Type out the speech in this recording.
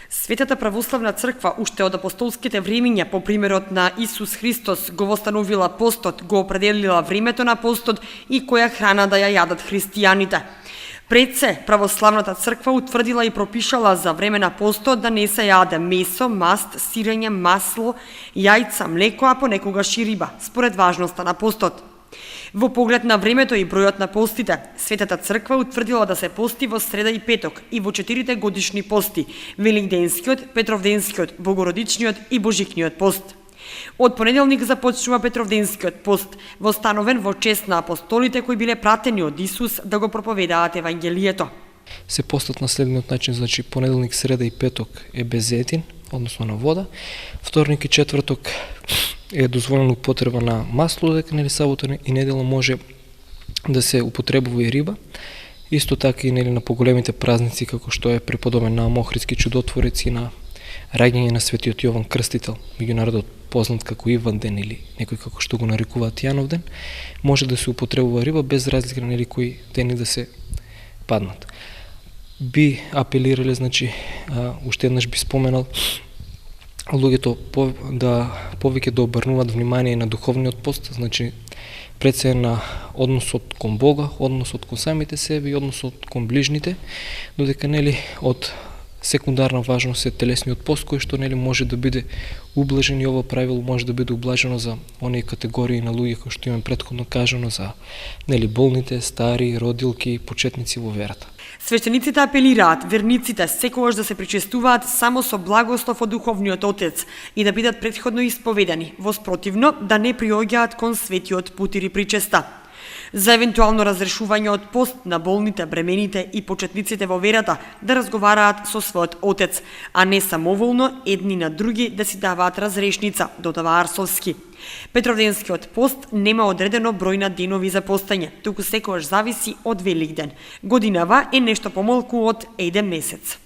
Светата православна црква уште од апостолските времиња по примерот на Исус Христос го востановила постот, го определила времето на постот и која храна да ја јадат христијаните. Пред се, православната црква утврдила и пропишала за време на постот да не се јаде месо, маст, сирење, масло, јајца, млеко, а понекогаш и риба, според важноста на постот. Во поглед на времето и бројот на постите, Светата црква утврдила да се пости во среда и петок и во 4 годишни пости: Великденскиот, Петровденскиот, Богородичниот и Божикниот пост. Од понеделник започнува Петровденскиот пост, востановен во чест на апостолите кои биле пратени од Исус да го проповедаат Евангелието. Се постат на следниот начин, значи понеделник, среда и петок е без зетин, односно на вода. Вторник и четврток е дозволена употреба на масло, дека нели сабота и недела може да се употребува и риба. Исто така и нели на поголемите празници како што е преподобен на Охридски чудотворец и на раѓање на светиот Јован Крстител, меѓу народот познат како Иван ден или некој како што го нарекуваат Јанов ден, може да се употребува риба без разлика нели кои дени да се паднат. Би апелирале, значи, уште еднаш би споменал луѓето повеќе да обрнуваат внимание на духовниот пост, значи пред се на односот кон Бога, односот кон самите себе и односот кон ближните, додека нели од секундарна важност е телесниот пост, кој што нели може да биде ублажен, и ова правило може да биде ублажено за оние категории на луѓе кои што имаме претходно кажано, за нели болните, стари, родилки, почетници во верата. Свештениците апелираат верниците секогаш да се причестуваат само со благослов од Духовниот Отец и да бидат претходно исповедани, воспротивно да не приоѓаат кон светиот пут или причеста. За евентуално разрешување од пост на болните, бремените и почетниците во верата да разговараат со својот Отец, а не самоволно едни на други да си даваат разрешница, додава Арсовски. Петровденскиот пост нема одредено број на денови за постање, туку секогаш зависи од Великден. Годинава е нешто помалку од 1 месец.